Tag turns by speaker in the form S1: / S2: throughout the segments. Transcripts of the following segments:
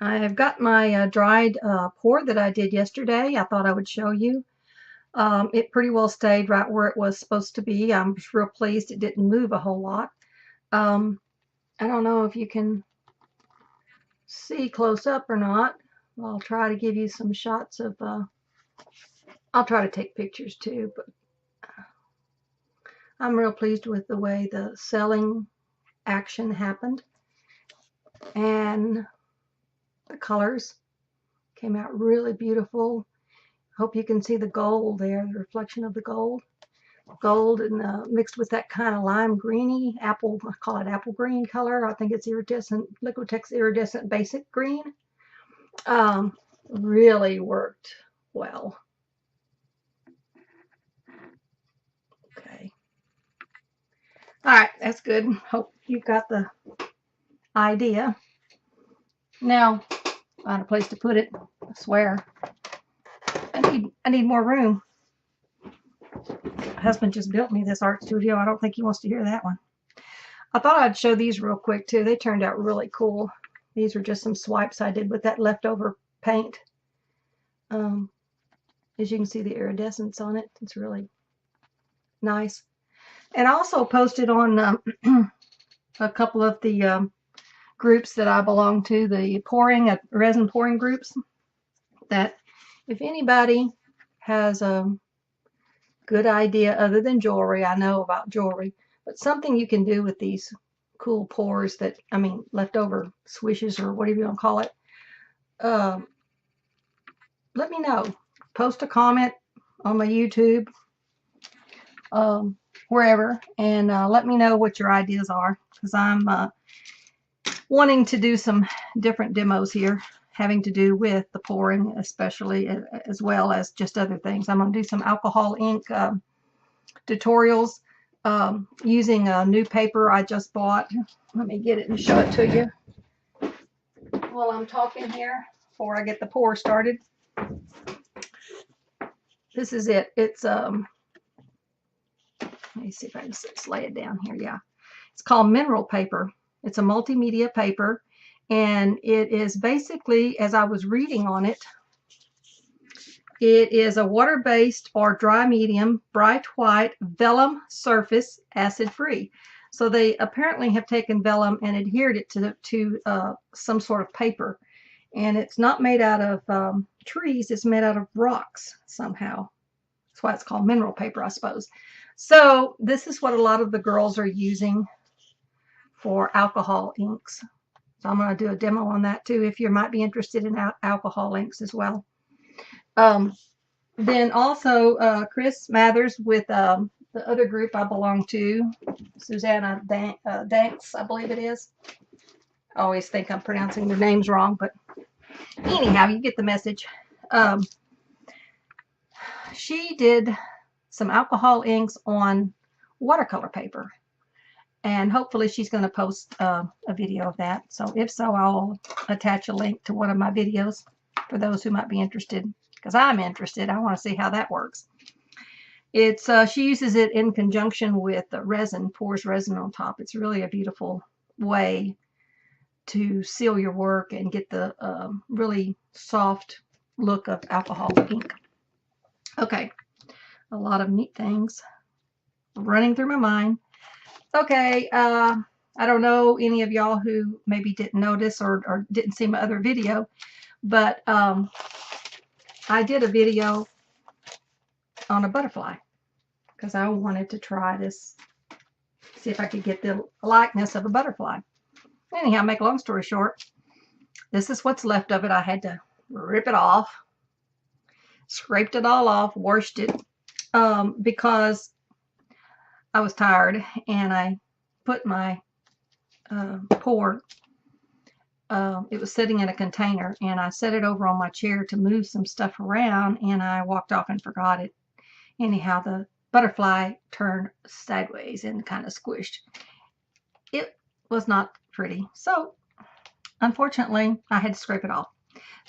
S1: I've got my dried pour that I did yesterday. I thought I would show you. It pretty well stayed right where it was supposed to be. I'm just real pleased it didn't move a whole lot. Um, I don't know if you can see close up or not. I'll try to give you some shots of, I'll try to take pictures too, but I'm real pleased with the way the selling action happened. And the colors came out really beautiful. Hope you can see the gold there, the reflection of the gold and mixed with that kind of lime greeny apple, I call it apple green color. I think it's iridescent, Liquitex iridescent basic green. Really worked well. Okay. All right, that's good. Hope you've got the idea. Now, find a place to put it. I swear. I need more room. My husband just built me this art studio. I don't think he wants to hear that one. I thought I'd show these real quick too. They turned out really cool. These are just some swipes I did with that leftover paint. As you can see, the iridescence on it. It's really nice. And I also posted on a couple of the groups that I belong to, the resin pouring groups, that if anybody has a good idea other than jewelry, I know about jewelry, but something you can do with these cool pours that, I mean, leftover swishes or whatever you want to call it, let me know. Post a comment on my YouTube, wherever, and let me know what your ideas are, because I'm wanting to do some different demos here having to do with the pouring, especially, as well as just other things. I'm going to do some alcohol ink tutorials using a new paper I just bought. Let me get it and show it to you while I'm talking here before I get the pour started. This is it. It's let me see if I can just lay it down here. Yeah, it's called mineral paper. It's a multimedia paper, and it is basically, as I was reading on it, it is a water-based or dry medium, bright white, vellum surface, acid-free. So they apparently have taken vellum and adhered it to some sort of paper. And it's not made out of trees, it's made out of rocks somehow. That's why it's called mineral paper, I suppose. So this is what a lot of the girls are using for alcohol inks. So I'm going to do a demo on that too, if you might be interested in alcohol inks as well. Then also Chris Mathers with the other group I belong to, Susanna Danks, I believe it is. I always think I'm pronouncing their names wrong, but anyhow, you get the message. She did some alcohol inks on watercolor paper, and hopefully she's going to post a video of that. So if so, I'll attach a link to one of my videos for those who might be interested, because I'm interested. I want to see how that works. It's she uses it in conjunction with the resin, pours resin on top. It's really a beautiful way to seal your work and get the really soft look of alcohol ink. Okay, a lot of neat things running through my mind. Okay, I don't know any of y'all who maybe didn't notice or didn't see my other video, but I did a video on a butterfly because I wanted to try this, see if I could get the likeness of a butterfly. Anyhow, make a long story short, this is what's left of it. I had to rip it off, scraped it all off, washed it, because I was tired, and I put my pour, it was sitting in a container, and I set it over on my chair to move some stuff around, and I walked off and forgot it. Anyhow, the butterfly turned sideways and kind of squished. It was not pretty, so unfortunately I had to scrape it off.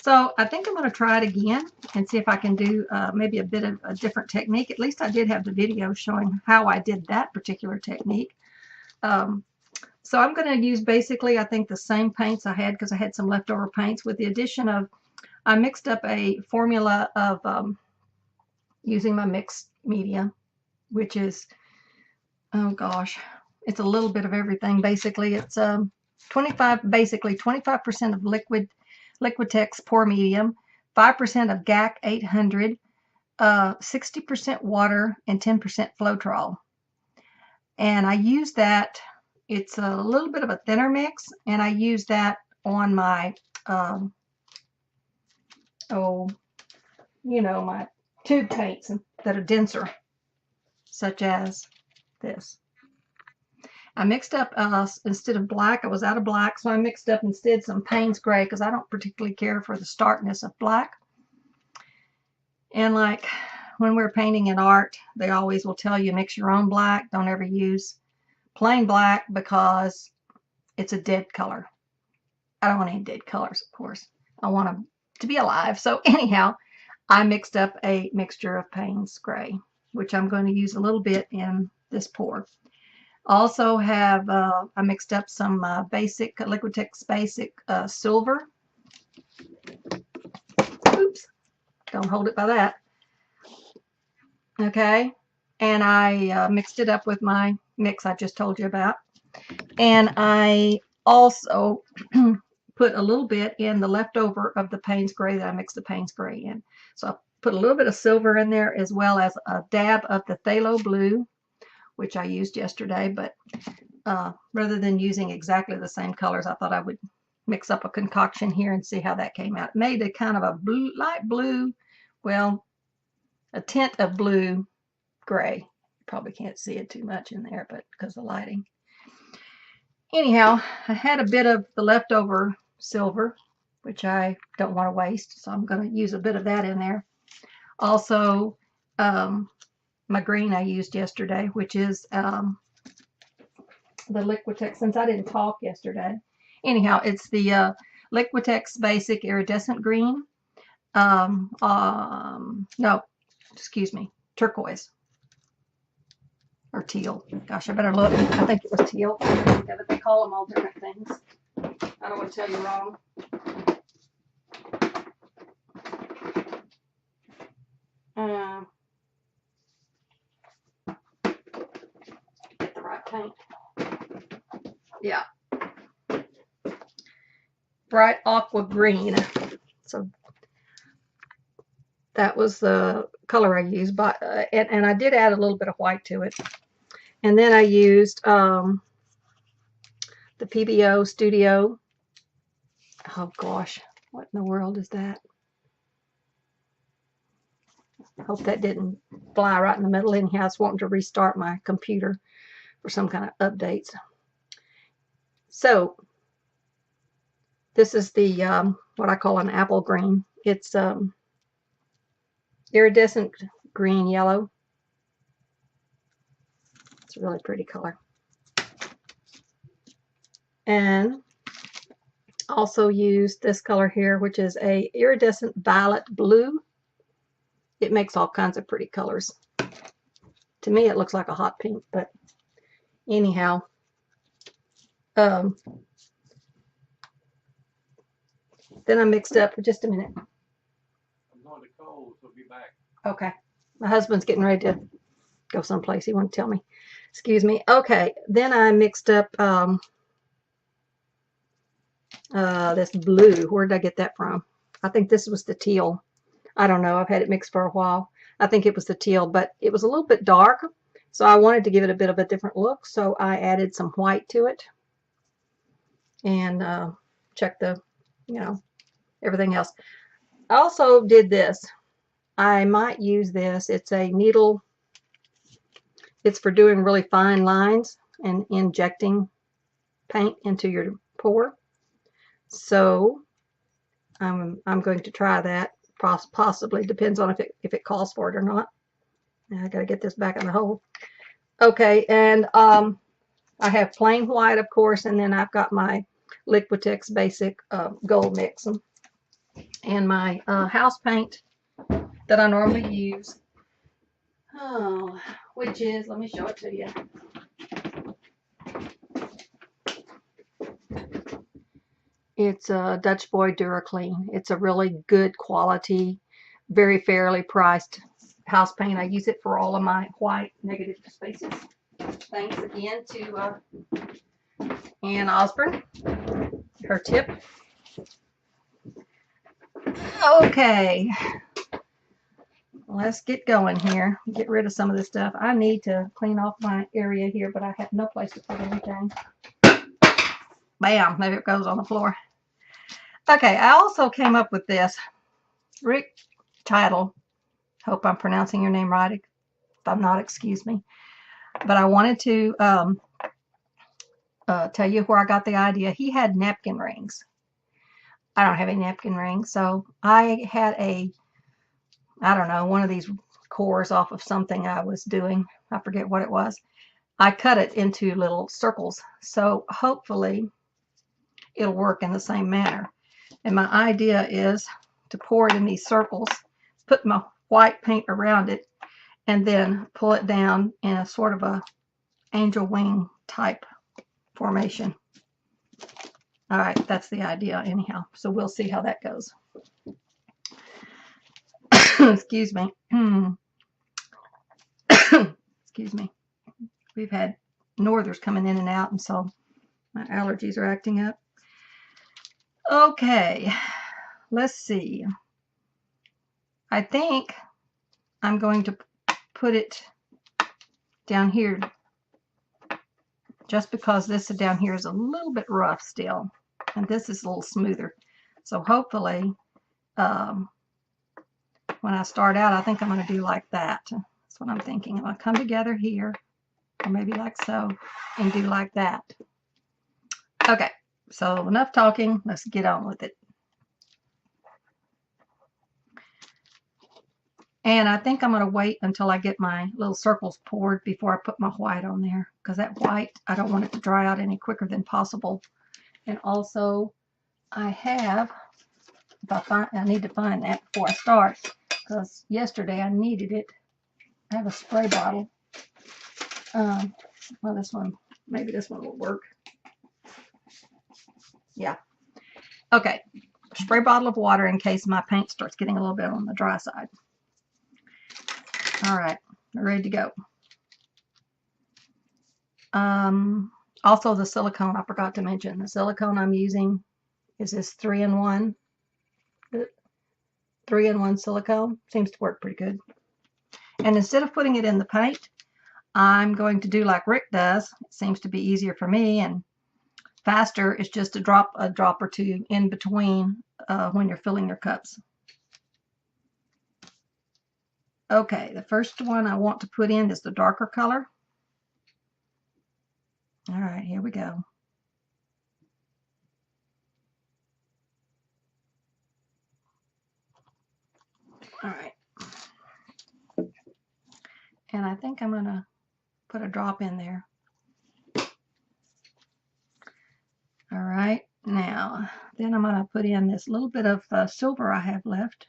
S1: So I think I'm going to try it again and see if I can do maybe a bit of a different technique. At least I did have the video showing how I did that particular technique. So I'm going to use basically, I think, the same paints I had because I had some leftover paints, with the addition of, I mixed up a formula of using my mixed media, which is, oh gosh, it's a little bit of everything. Basically, it's 25% of Liquitex Pore Medium, 5% of GAC 800, 60% water, and 10% Floetrol. And I use that. It's a little bit of a thinner mix, and I use that on my, my tube paints that are denser, such as this. I mixed up, instead of black, I was out of black, so I mixed up instead some Payne's Gray, because I don't particularly care for the starkness of black. And like when we're painting in art, they always will tell you mix your own black. Don't ever use plain black because it's a dead color. I don't want any dead colors, of course. I want them to be alive. So anyhow, I mixed up a mixture of Payne's Gray, which I'm going to use a little bit in this pour. Also have, I mixed up some basic, Liquitex Basic Silver. Oops, don't hold it by that. Okay, and I mixed it up with my mix I just told you about. And I also put a little bit in the leftover of the Payne's Gray that I mixed the Payne's Gray in. So I put a little bit of silver in there, as well as a dab of the Phthalo Blue, which I used yesterday, but rather than using exactly the same colors, I thought I would mix up a concoction here and see how that came out. It made a kind of a blue, light blue, well, a tint of blue gray. You probably can't see it too much in there, but because of the lighting. Anyhow, I had a bit of the leftover silver, which I don't want to waste, so I'm going to use a bit of that in there. Also, my green I used yesterday, which is the Liquitex, since I didn't talk yesterday. Anyhow, it's the Liquitex Basic Iridescent Green. No, excuse me, turquoise. Or teal. Gosh, I better look. I think it was teal. They call them all different things. I don't want to tell you wrong. Get the right paint. Yeah. Bright aqua green. So that was the color I used, but and I did add a little bit of white to it. And then I used the PBO Studio. Oh gosh, what in the world is that? I hope that didn't fly right in the middle. Anyhow, I was wanting to restart my computer for some kind of updates. So this is the what I call an apple green. It's iridescent green yellow. It's a really pretty color. And also used this color here, which is a iridescent violet blue. It makes all kinds of pretty colors. To me, it looks like a hot pink, but anyhow. Then I mixed up, just a minute.
S2: I'm going to Kohl's, so be back.
S1: Okay. My husband's getting ready to go someplace. He won't tell me. Excuse me. Okay. Then I mixed up this blue. Where did I get that from? I think this was the teal. I don't know. I've had it mixed for a while. I think it was the teal, but it was a little bit dark. So I wanted to give it a bit of a different look. So I added some white to it. And check the, everything else. I also did this. I might use this. It's a needle. It's for doing really fine lines and injecting paint into your pour. So I'm going to try that. Possibly, depends on if it calls for it or not. Now I got to get this back in the hole. Okay, and I have plain white, of course, and then I've got my Liquitex Basic Gold Mix and my house paint that I normally use, which is, let me show it to you. It's a Dutch Boy DuraClean. It's a really good quality, very fairly priced house paint. I use it for all of my white negative spaces. Thanks again to Ann Osborne, her tip. Okay, let's get going here. Get rid of some of this stuff. I need to clean off my area here, but I have no place to put anything. Bam, there it goes on the floor. Okay, I also came up with this. Rick Title. Hope I'm pronouncing your name right. If I'm not, excuse me. But I wanted to tell you where I got the idea. He had napkin rings. I don't have any napkin rings, so I had I don't know, one of these cores off of something I was doing. I forget what it was. I cut it into little circles, so hopefully it'll work in the same manner. And my idea is to pour it in these circles, put my white paint around it, and then pull it down in a sort of a angel wing type formation. All right, that's the idea anyhow. So we'll see how that goes. Excuse me. Excuse me. We've had northers coming in and out, and so my allergies are acting up. Okay, let's see. I think I'm going to put it down here just because this down here is a little bit rough still, and this is a little smoother. So hopefully when I start out, I think I'm going to do like that. That's what I'm thinking. I'm going to come together here, or maybe like so, and do like that. Okay, so enough talking. Let's get on with it. And I think I'm going to wait until I get my little circles poured before I put my white on there, because that white, I don't want it to dry out any quicker than possible. And also, I have, I need to find that before I start, because yesterday I needed it. I have a spray bottle. Well, this one, maybe this one will work. Yeah. Okay. Spray bottle of water in case my paint starts getting a little bit on the dry side. All right, we're ready to go. Also the silicone, I forgot to mention. The silicone I'm using is this 3-in-1. 3-in-1 silicone. Seems to work pretty good. And instead of putting it in the paint, I'm going to do like Rick does. It seems to be easier for me and faster. It's just a drop or two in between when you're filling your cups. Okay, the first one I want to put in is the darker color. All right, here we go. All right. And I think I'm going to put a drop in there. All right, now, then I'm going to put in this little bit of silver I have left.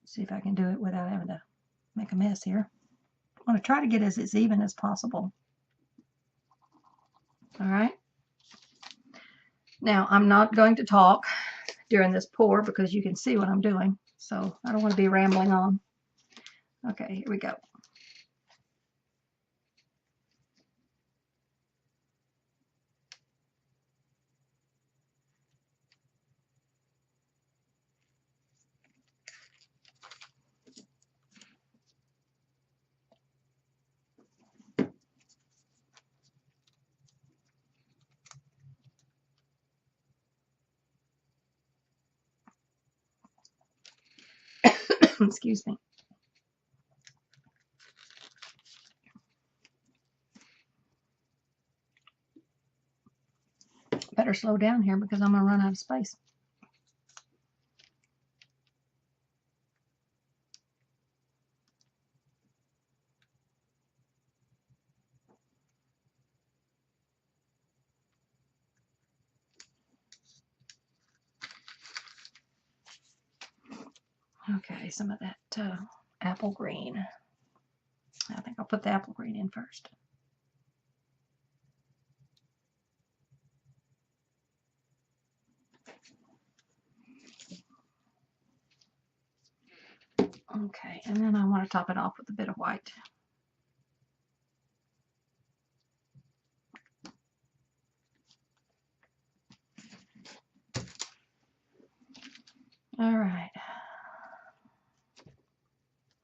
S1: See if I can do it without having to make a mess here. I want to try to get as even as possible. All right. Now, I'm not going to talk during this pour because you can see what I'm doing. So I don't want to be rambling on. Okay, here we go. Excuse me. Better slow down here because I'm going to run out of space. Okay, some of that apple green. I think I'll put the apple green in first. Okay, and then I want to top it off with a bit of white. All right.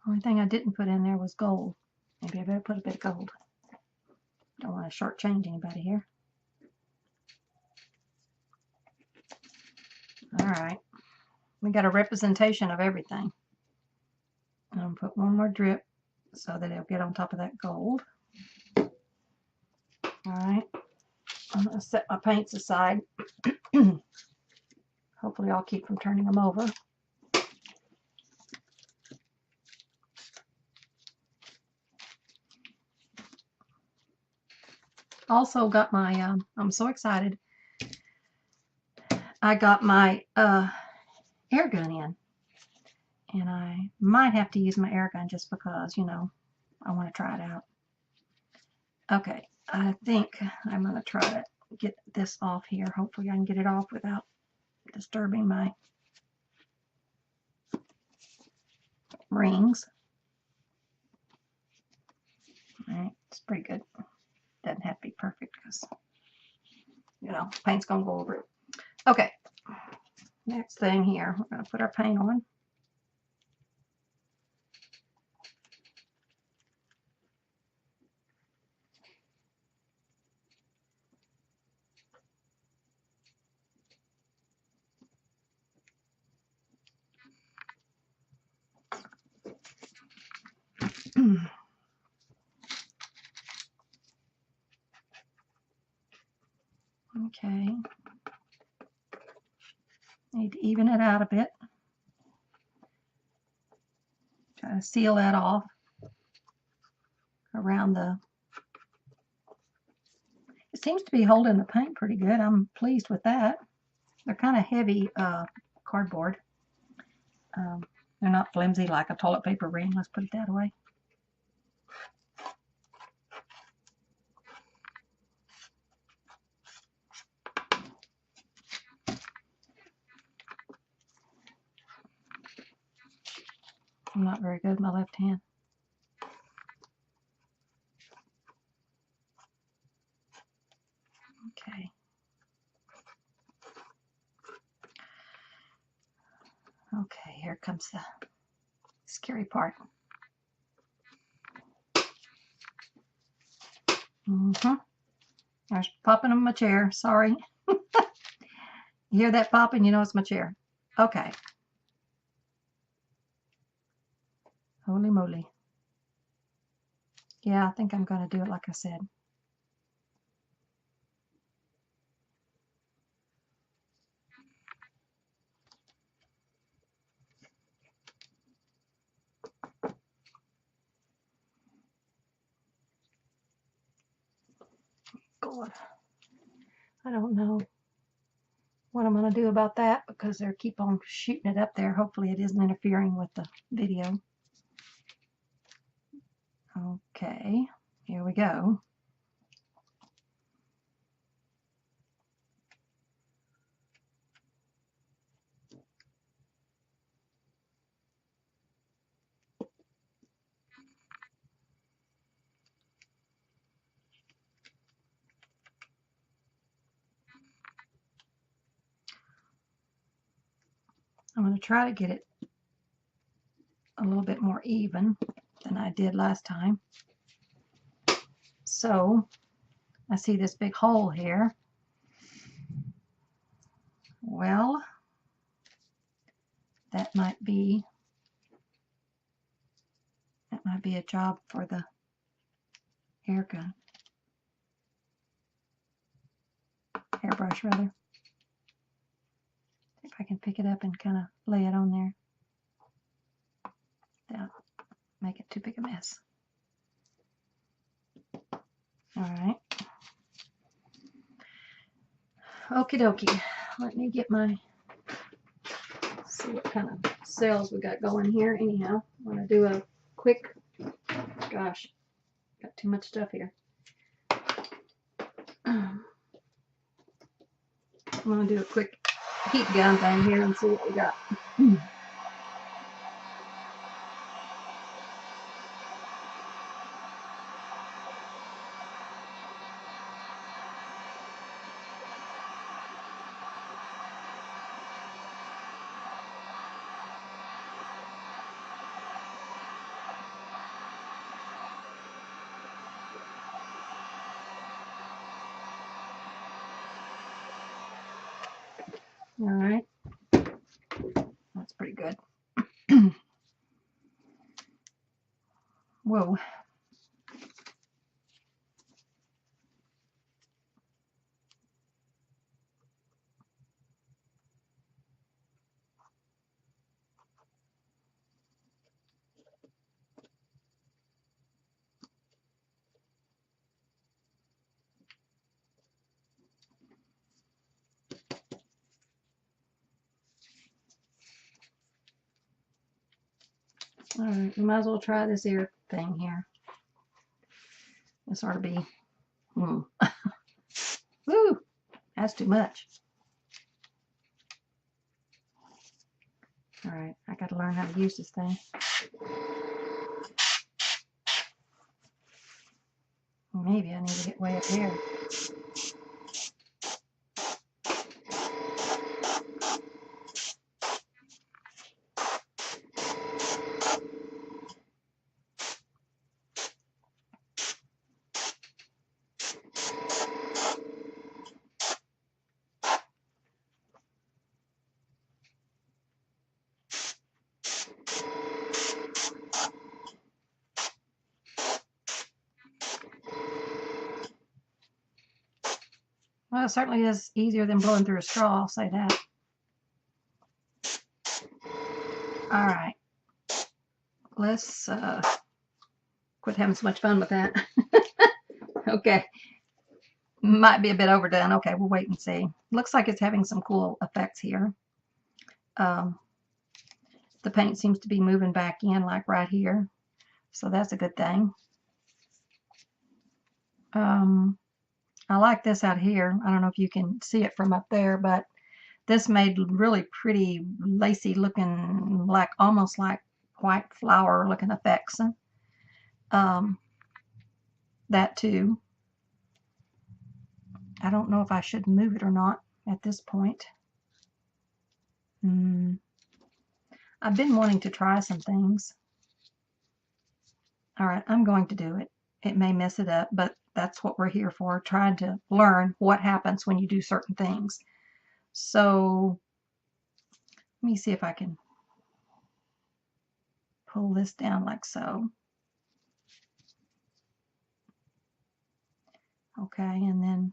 S1: Only thing I didn't put in there was gold. Maybe I better put a bit of gold. Don't want to shortchange anybody here. All right. We got a representation of everything. I'm going to put one more drip so that it'll get on top of that gold. All right. I'm going to set my paints aside. Hopefully I'll keep from turning them over. Also got my, I'm so excited. I got my air gun in. And I might have to use my air gun just because, you know, I want to try it out. Okay, I think I'm going to try to get this off here. Hopefully I can get it off without disturbing my rings. All right, it's pretty good. Doesn't have to be perfect because, you know, paint's going to go over it. Okay, next thing here, we're going to put our paint on. Okay. Need to even it out a bit. Try to seal that off around the... It seems to be holding the paint pretty good. I'm pleased with that. They're kind of heavy cardboard. They're not flimsy like a toilet paper ring. Let's put it that way. I'm not very good with my left hand. Okay. Okay, here comes the scary part. There's popping on my chair. Sorry. You hear that popping? You know it's my chair. Okay. Holy moly. Yeah, I think I'm going to do it like I said. God. I don't know what I'm going to do about that because they keep on shooting it up there. Hopefully it isn't interfering with the video. Okay, here we go. I'm going to try to get it a little bit more even than I did last time. So I see this big hole here. Well, that might be a job for the hair gun. Hairbrush rather. See if I can pick it up and kind of lay it on there. Don't make it too big a mess. All right. Okie dokie. Let me get my, see what kind of cells we got going here. Anyhow, I'm going to do a quick, gosh, got too much stuff here. I'm going to do a quick heat gun thing here and see what we got. All right. That's pretty good. Whoa. All right, we might as well try this ear thing here. This ought to be, woo, that's too much. All right, I got to learn how to use this thing. Maybe I need to get way up here. Well, it certainly is easier than blowing through a straw, I'll say that. All right. Let's quit having so much fun with that. Okay. Might be a bit overdone. Okay, we'll wait and see. Looks like it's having some cool effects here. The paint seems to be moving back in, like right here. So that's a good thing. I like this out here. I don't know if you can see it from up there, but this made really pretty lacy looking, like almost like white flower looking effects. That too. I don't know if I should move it or not at this point. I've been wanting to try some things. All right, I'm going to do it. It may mess it up, but that's what we're here for, trying to learn what happens when you do certain things. So let me see if I can pull this down like so. Okay, and then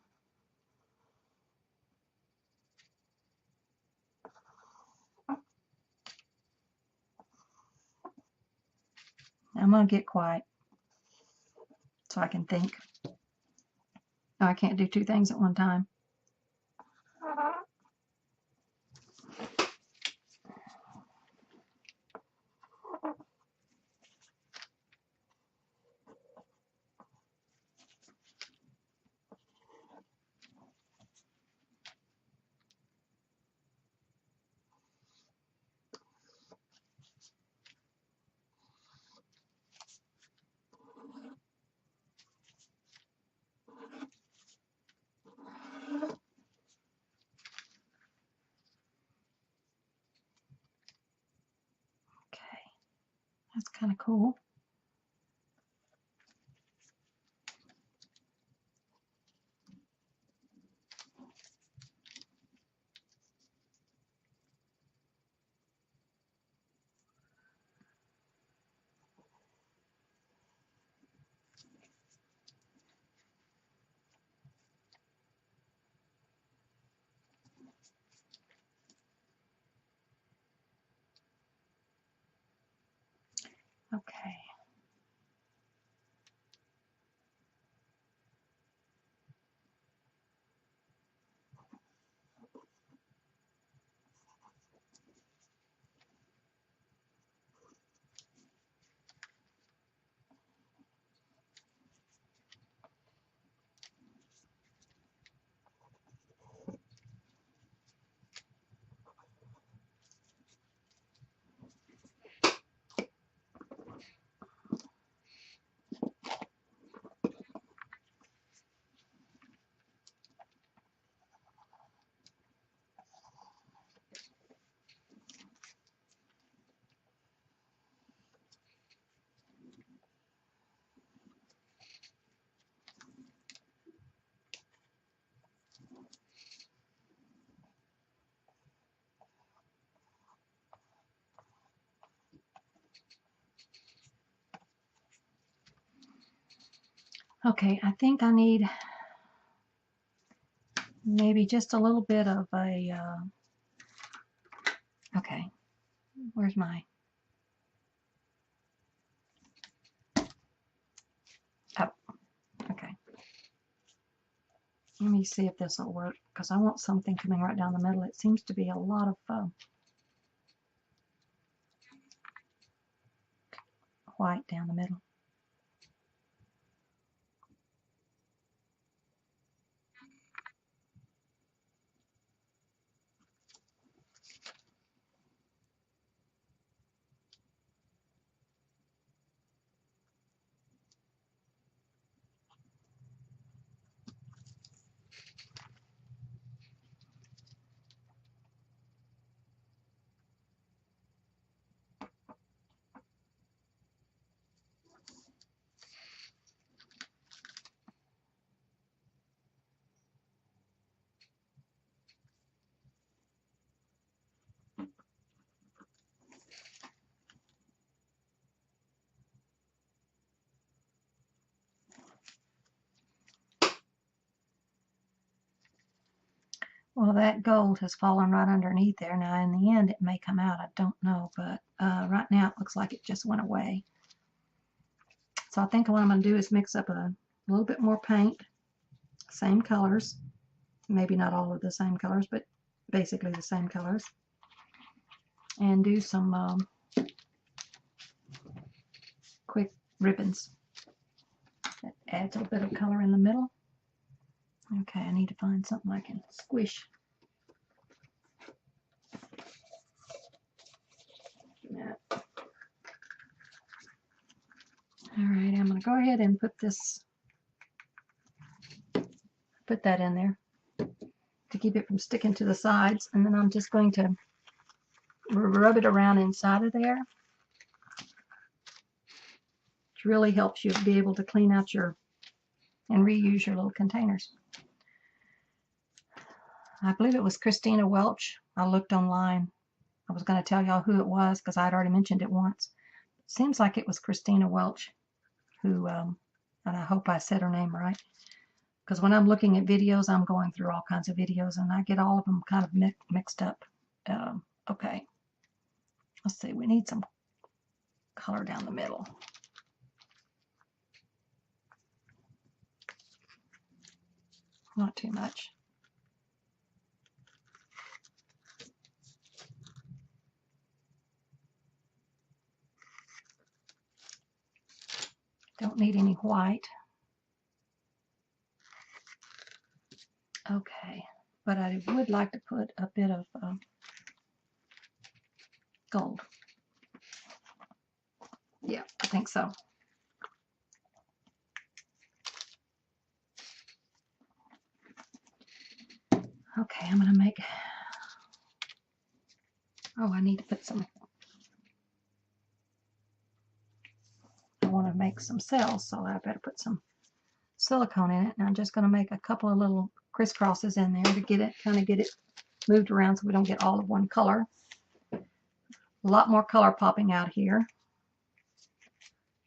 S1: I'm going to get quiet so I can think. No, I can't do two things at one time. Okay, that's kind of cool. Okay. Okay, I think I need maybe just a little bit of a, okay, where's my, oh, okay. Let me see if this will work, because I want something coming right down the middle. It seems to be a lot of white down the middle. Well, that gold has fallen right underneath there. Now, in the end, it may come out. I don't know, but right now it looks like it just went away. So I think what I'm going to do is mix up a little bit more paint, same colors, maybe not all of the same colors, but basically the same colors, and do some quick ribbons. That adds a little bit of color in the middle. Okay, I need to find something I can squish. Yeah. All right, I'm going to go ahead and put that in there to keep it from sticking to the sides, and then I'm just going to rub it around inside of there. Which really helps you be able to clean out and reuse your little containers. I believe it was Christina Welch. I looked online. I was going to tell y'all who it was because I'd already mentioned it once. It seems like it was Christina Welch who, and I hope I said her name right. Because when I'm looking at videos, I'm going through all kinds of videos and I get all of them kind of mixed up. Okay. Let's see. We need some color down the middle. Not too much. Don't need any white. Okay, but I would like to put a bit of gold. Yeah, I think so. Okay, I'm going to make, oh, I need to put some, I want to make some cells, so I better put some silicone in it. And I'm just going to make a couple of little crisscrosses in there to get it, kind of get it moved around so we don't get all of one color. A lot more color popping out here.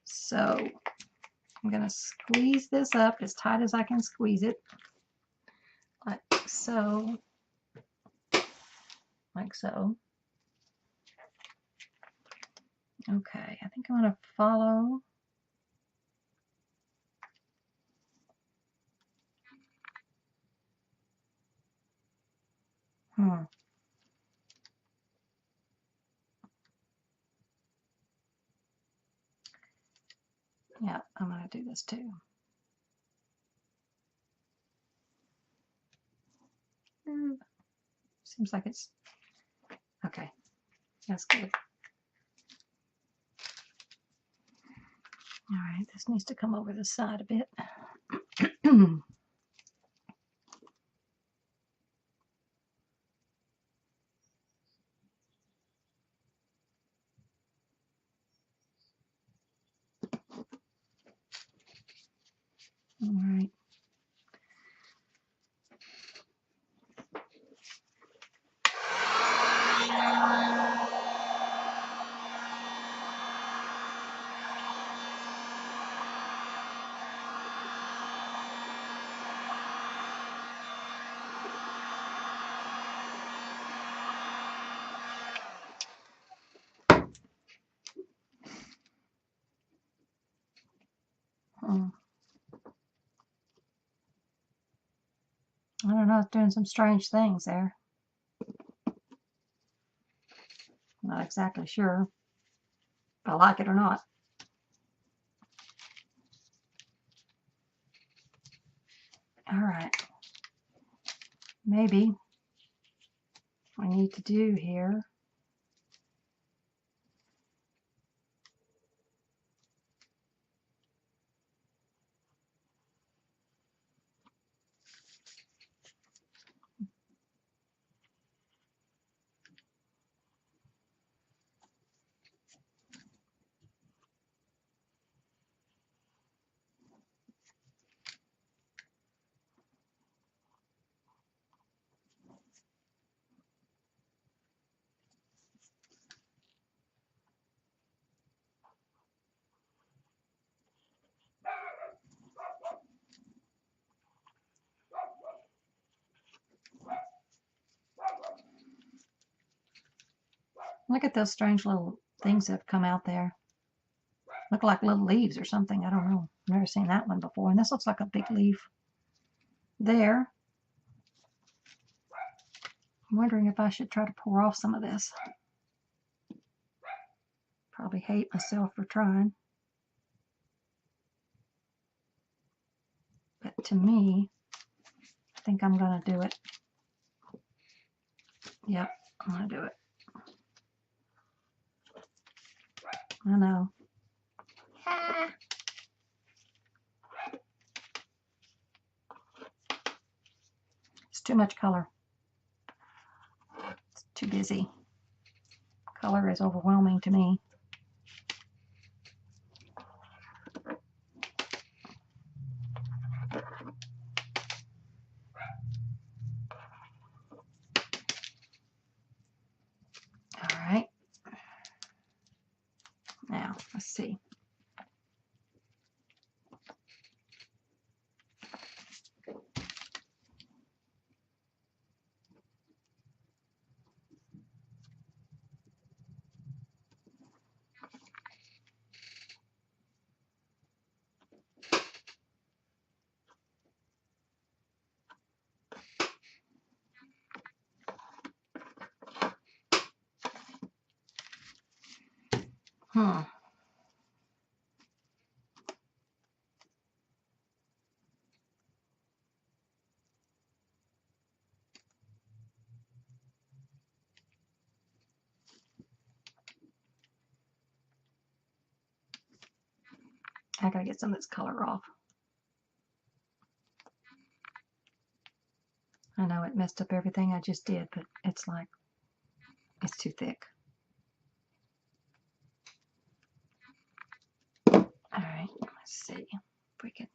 S1: So I'm going to squeeze this up as tight as I can squeeze it, like so, like so. Okay, I think I'm going to follow. Yeah, I'm going to do this too. Seems like it's okay. That's good. All right, this needs to come over the side a bit. All right. was doing some strange things there. Not exactly sure if I like it or not. All right. Maybe what I need to do here look at those strange little things that have come out there. Look like little leaves or something. I don't know. I've never seen that one before. And this looks like a big leaf there. I'm wondering if I should try to pour off some of this. Probably hate myself for trying. But to me, I think I'm going to do it. Yep, I'm going to do it. I know. It's too much color. It's too busy. Color is overwhelming to me. All right. Now, let's see. I gotta get some of this color off. I know it messed up everything I just did, but it's like, it's too thick. All right, let's see if we can.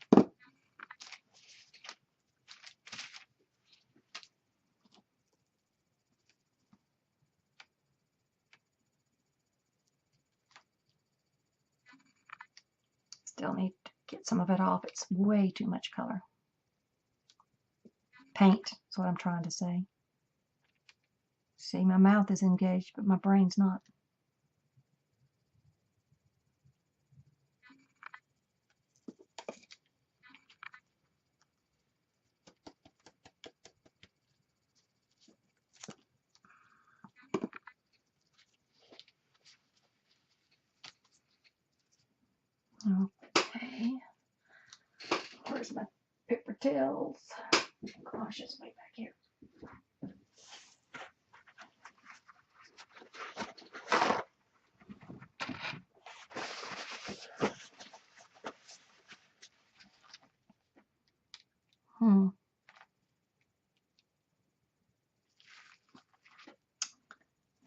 S1: Still need to get some of it off. It's way too much color. Paint is what I'm trying to say. See, my mouth is engaged, but my brain's not. Okay. Where's my paper towels? Gosh, it's way back here. All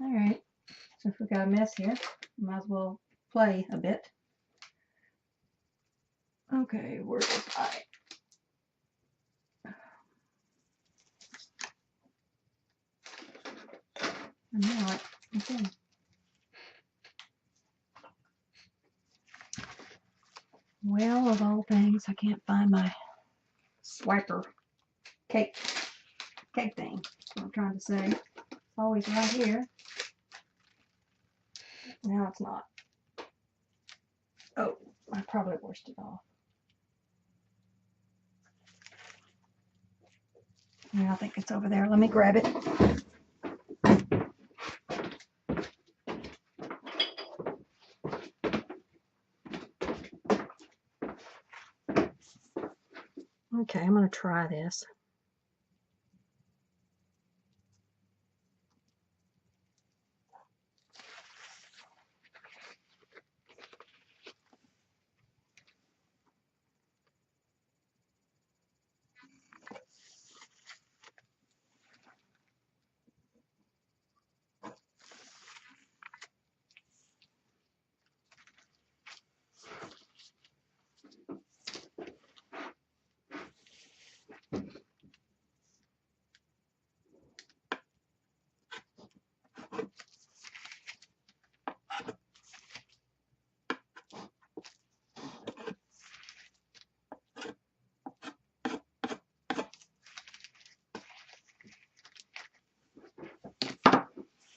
S1: right. Since we got a mess here, might as well play a bit. Okay, where was I? I'm not. Okay. Well, of all things, I can't find my swiper cake thing. That's what I'm trying to say. It's always right here. Now it's not. Oh, I probably washed it off. Yeah, I think it's over there. Let me grab it. Okay, I'm going to try this.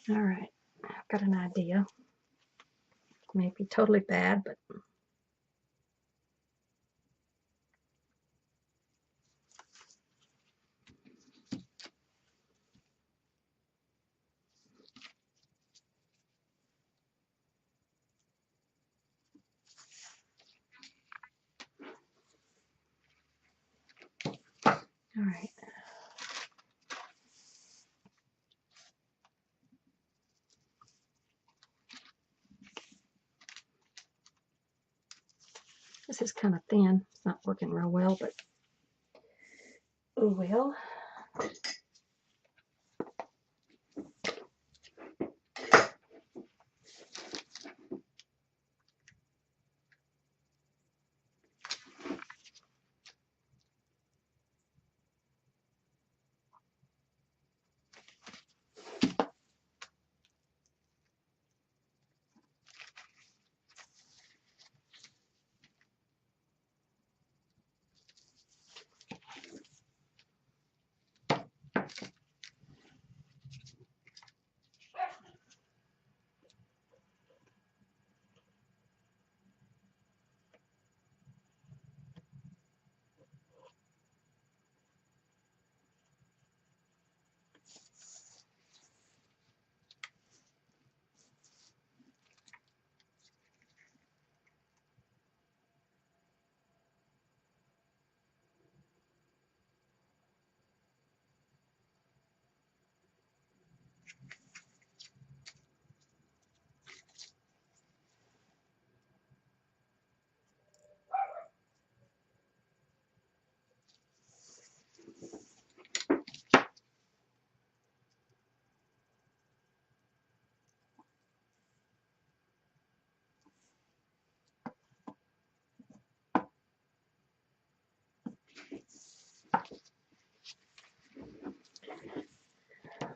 S1: All right, I've got an idea. It may be totally bad, but all right. This is kind of thin. It's not working real well, but oh well.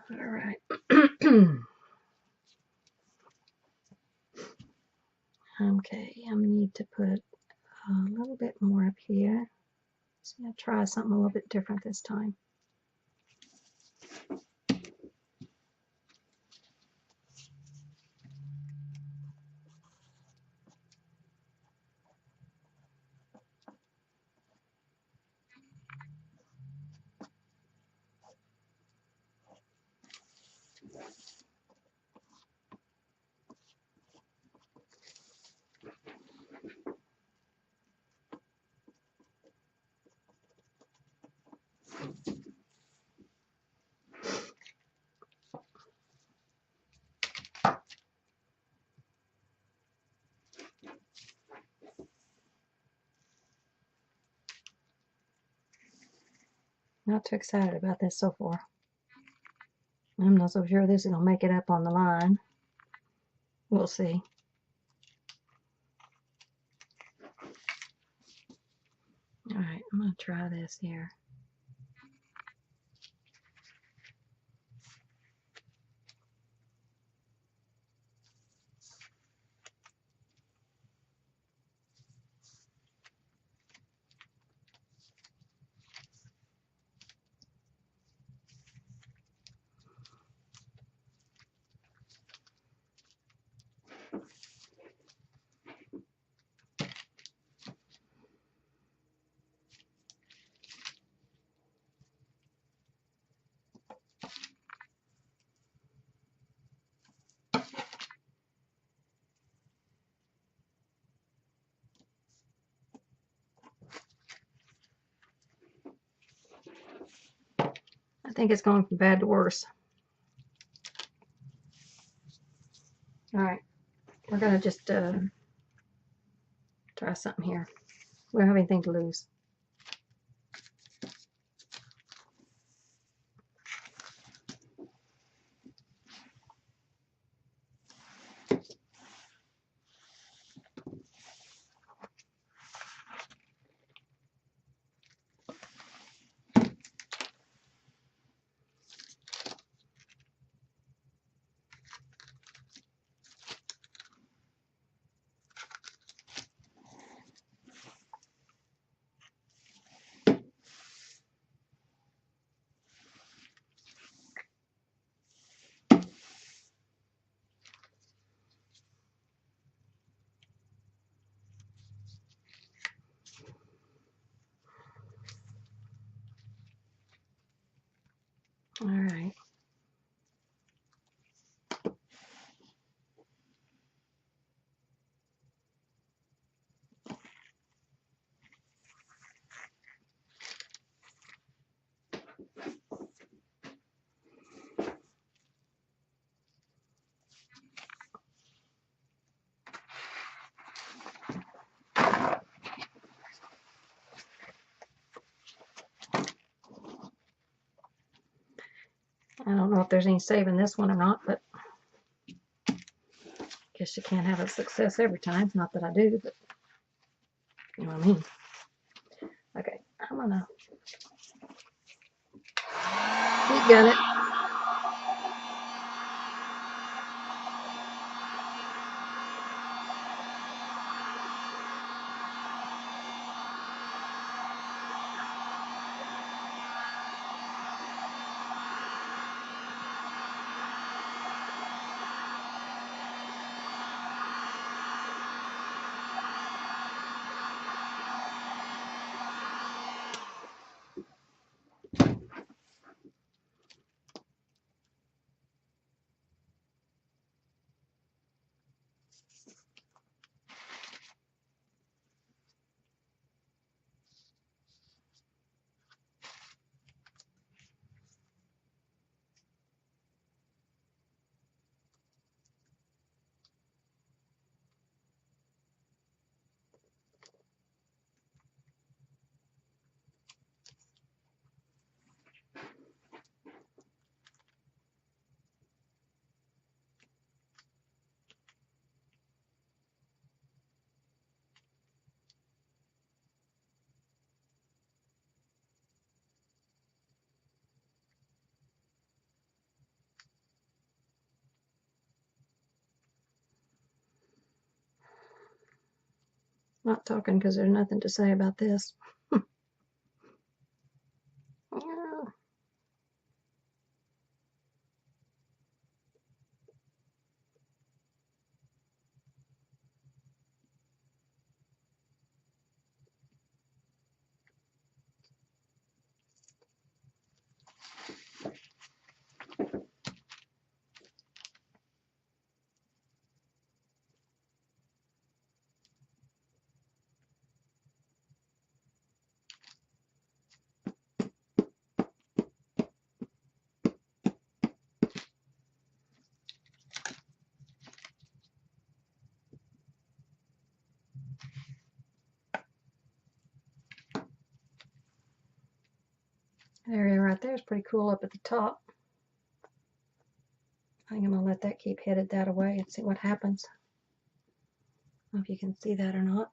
S1: All right. Okay, I need to put a little bit more up here. So I'll try something a little bit different this time. Not too excited about this so far. I'm not so sure this is going to make it up on the line. We'll see. All right, I'm going to try this here. think it's going from bad to worse. All right, we're gonna just try something here. We don't have anything to lose. All right. I don't know if there's any saving this one or not, but I guess you can't have a success every time. Not that I do, but you know what I mean. Okay, I'm gonna heat gun it. Not talking because there's nothing to say about this. Yeah. Area right there is pretty cool up at the top. I think I'm gonna let that keep headed that way and see what happens. I don't know if you can see that or not.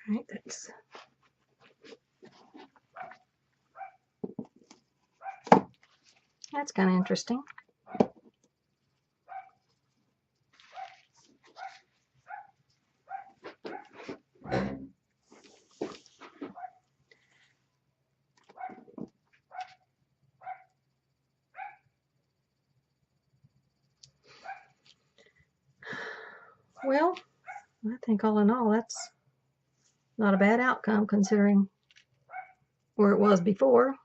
S1: All right, that's kind of interesting. Well, I think all in all, that's not a bad outcome considering where it was before.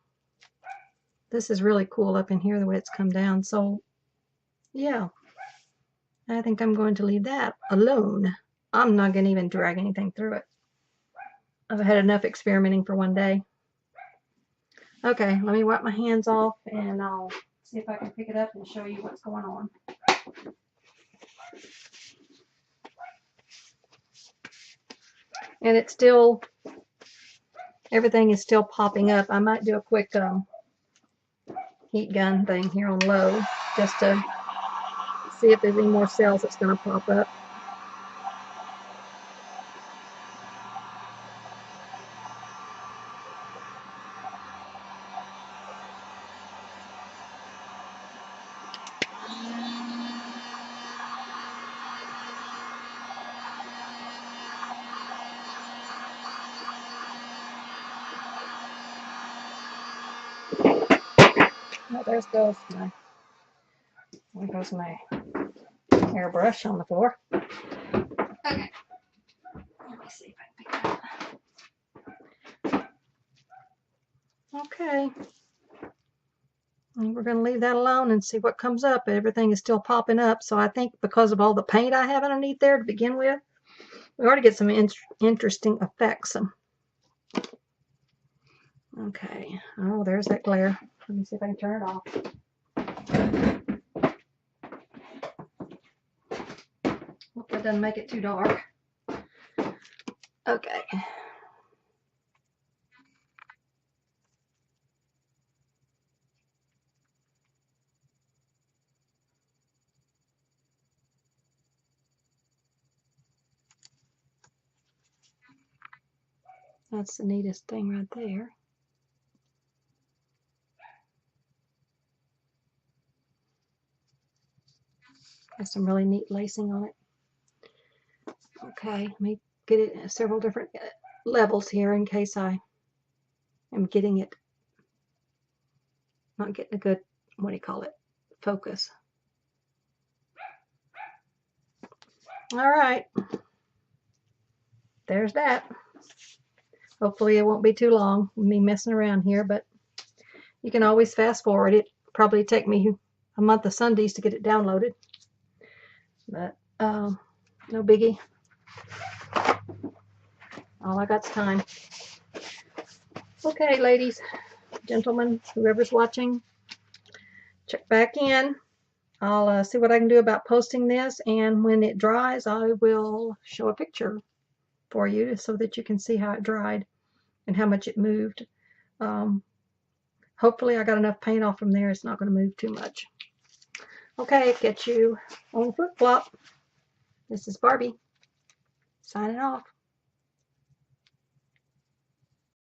S1: This is really cool up in here the way it's come down. So yeah, I think I'm going to leave that alone. I'm not going to even drag anything through it. I've had enough experimenting for one day. Okay, let me wipe my hands off and I'll see if I can pick it up and show you what's going on. And it's still, everything is still popping up. I might do a quick heat gun thing here on low just to see if there's any more cells that's going to pop up. Oh, there goes my airbrush on the floor. Okay, let me see if I can pick that up. Okay, and we're going to leave that alone and see what comes up. Everything is still popping up, so I think because of all the paint I have underneath there to begin with, we ought to get some interesting effects. Okay, oh, there's that glare. Let me see if I can turn it off. Hope that doesn't make it too dark. Okay. That's the neatest thing right there. Has some really neat lacing on it. Okay, let me get it at several different levels here in case I am getting it, not getting a good, what do you call it, focus. All right, there's that. Hopefully it won't be too long with me messing around here, but you can always fast forward. It probably take me a month of Sundays to get it downloaded, but no biggie. All I got's time. Okay, ladies, gentlemen, whoever's watching, check back in. I'll see what I can do about posting this, and when it dries, I will show a picture for you so that you can see how it dried and how much it moved. Hopefully I got enough paint off from there. It's not going to move too much. Okay, catch you on flip-flop. This is Barbie, signing off.